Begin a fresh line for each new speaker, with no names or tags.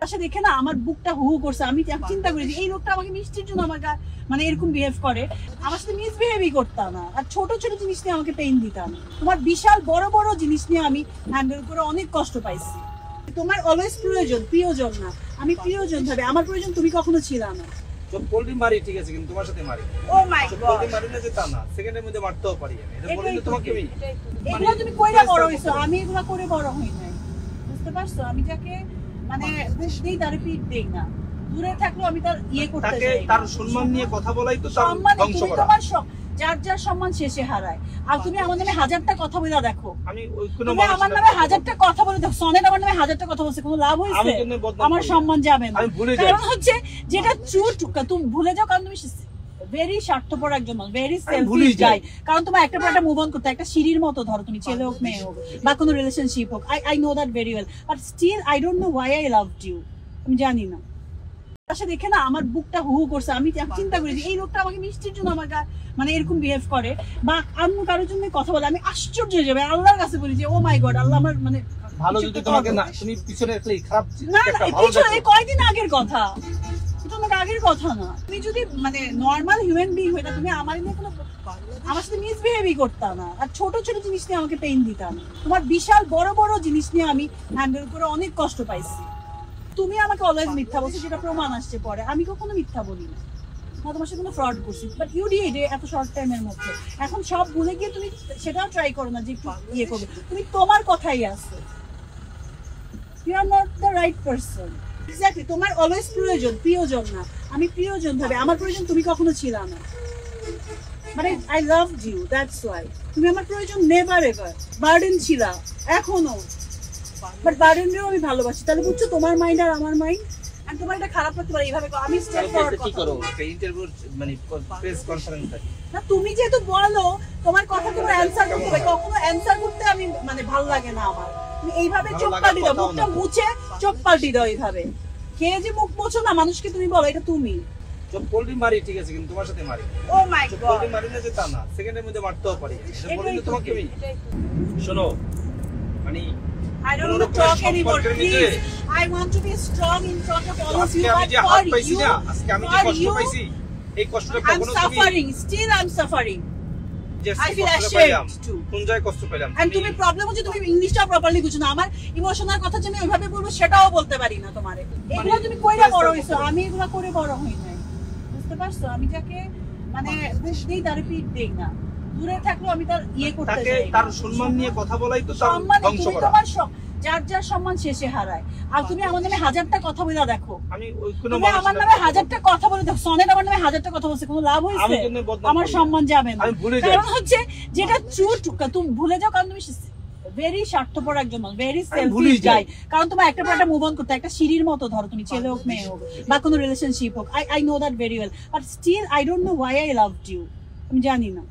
আচ্ছা দেখে না আমার বুকটা হু হু করছে। আমি চিন্তা করি যে এই লোকটা আমাকে মিষ্টির জন্য আমার মানে এরকম বিহেভ করে, আমার সাথে মিসবিহেভই করতাম না। আর ছোট ছোট জিনিস নিয়ে আমাকে পেইন দিতাম। তোমার বিশাল বড় বড় জিনিস নিয়ে আমি হ্যান্ডেল করে অনেক কষ্ট পাইছি। তোমার অলওয়েজ প্রিয়জন না, আমি প্রিয়জন ভাবে আমার প্রয়োজন তুমি কখনো ছিল না।
পোল্ট্রি মারি ঠিক আছে, কিন্তু তোমার সাথে মারি।
ও মাই গড,
পোল্ট্রি মারি না যে তা না, সেকেন্ডের মধ্যে মারতেও পারি আমি। এটা বলি তোমাকে আমি
এগুলো তুমি কইরা বড় হইছো, আমি এগুলো করে বড় হই নাই। বুঝতে পারছো? আমি যাকে মানে বুঝ দেই তার পিট দেই না। দূরে থাকলেও আমি তার করতে চাই।
তার সম্মান নিয়ে কথা বলাই তো তার ধ্বংস করা।
তোমার যার যার সম্মান শেষে হারায়। আর তুমি আমার নামে হাজারটা কথা বলে দেখো,
আমি ওই কোন
তুমি আমার নামে হাজারটা কথা বলে দেখো, সনের আমার নামে হাজারটা কথা বলছে, কোনো লাভ হইছে? আমার সম্মান যাবে না। কারণ হচ্ছে যেটা তুমি ভুলে যাও, কারণ তুমি ভেরি স্বার্থপর একজন মানুষ, ভেরি সেলফিশ গাই। কারণ তোমার একটা পর একটা মুভ অন করতে, একটা সিঁড়ির মতো ধরো, তুমি ছেলে হোক মেয়ে হোক বা কোনো রিলেশনশিপ হোক, I know that very well, but still I don't know why I loved you. আমি জানি না। আচ্ছা দেখে না আমার বুকটা হু হু করছে। আমি চিন্তা করি যে এই লোকটা আমাকে মিষ্টির জন্য আমার মানে এরকম বিহেভ করে বা অন্য কারোর জন্য কথা বলে, আমি আশ্চর্য হয়ে যাবে। আল্লাহর কাছে বলি যে ও মাই গড, আল্লাহ আমার মানে
ভালো যদি তোমাকে না, তুমি পিছনে রাখলে খারাপ
না না, পিছনে কয়দিন আগের কথা, এটা অনেক আগের কথা না। তুমি যদি মানে নর্মাল হিউম্যান বিং হইতা, তুমি আমার নিয়ে কোনো আমার সাথে মিসবিহেভই করতাম না। আর ছোট ছোট জিনিস নিয়ে আমাকে পেইন দিতাম। তোমার বিশাল বড় বড় জিনিস নিয়ে আমি হ্যান্ডেল করে অনেক কষ্ট পাইছি। তুমি আমাকে অলওয়েজ মিথ্যা বলছো, যেটা প্রমাণ আসছে পরে। আমি কখনো মিথ্যা বলি না, তোমার সাথে কোনো ফ্রড করছি, বাট ইউ ডিড এত শর্ট টাইমের মধ্যে। এখন সব ভুলে গিয়ে তুমি সেটাও ট্রাই করো না যে ইয়ে করবে। তুমি তোমার কথাই আসছো, you are not the right person. Exactly, তোমার অলওয়েজ প্রিয়জন না, আমি প্রিয়জন ভাবে আমার প্রয়োজন তুমি কখনো ছিল না। মানে I loved you, that's why. তুমি আমার প্রয়োজন নেভার এভার। বার্ডেন ছিলা এখনো, বাট বার্ডেনরেও আমি ভালোবাসি। তাহলে বুঝছো তোমার মাইন্ড আর আমার মাইন্ড। আমি তোমার এটা খারাপ করতে পারি এইভাবে, আমি স্ট্রেট ফরওয়ার্ড কি করো
ইন্টারভিউ মানে প্রেস কনফারেন্স থাকে
না, তুমি যেহেতু বলো তোমার কথা তোমার অ্যানসার করতে হবে, কখনো অ্যানসার করতে আমি মানে ভালো লাগে না আমার। তুমি এইভাবে চোখ পাল্টি দাও, মুখটা মুছে চোখ পাল্টি দাও এইভাবে। কে যে মুখ মোছো না মানুষকে, তুমি বলো এটা তুমি।
পোল্ট্রি মারি ঠিক আছে, কিন্তু তোমার সাথে মারি।
ও মাই গড,
পোল্ট্রি মারি না যে তা না, সেকেন্ডের মধ্যে মারতেও পারি। এটা বলি তোমাকে আমি শোনো, মানে
I don't want to talk anymore, please. I want to be strong in front of all of you, but for you,
আজকে আমি যে কষ্ট পাইছি, এই কষ্টটা কখনো
I'm suffering, still I'm suffering. I feel ashamed too.
কোন জায়গায় কষ্ট পেলাম?
And তুমি প্রবলেম হচ্ছে তুমি ইংলিশটা প্রপারলি বুঝো না। আমার ইমোশনাল কথা যে আমি ওইভাবে বলবো সেটাও বলতে পারি না তোমারে। এগুলো তুমি কইরা বড় হইছো, আমি এগুলো করে বড় হই নাই। বুঝতে পারছো? আমি যাকে মানে বুঝ দেই তার পিট দেই না। দূরে থাকলেও আমি তার করতে চাই।
তার সম্মান নিয়ে কথা বলাই তো তার ধ্বংস করা।
তোমার যার যার সম্মান শেষে হারায়। আর তুমি আমার নামে হাজারটা কথা বলে দেখো,
আমি ওই কোন
আমার নামে হাজারটা কথা বলে দেখো, সনের আমার নামে হাজারটা কথা বলছে, কোনো লাভ হইছে? আমার সম্মান যাবে না। কারণ হচ্ছে যেটা তুমি ভুলে যাও, কারণ তুমি ভেরি স্বার্থপর একজন মানুষ, ভেরি সেলফিশ গাই। কারণ তোমার একটা পর একটা মুভ অন করতে, একটা সিঁড়ির মতো ধরো, তুমি ছেলে হোক মেয়ে হোক বা কোনো রিলেশনশিপ হোক, I know that very well, but still I don't know why I loved you. আমি জানি না।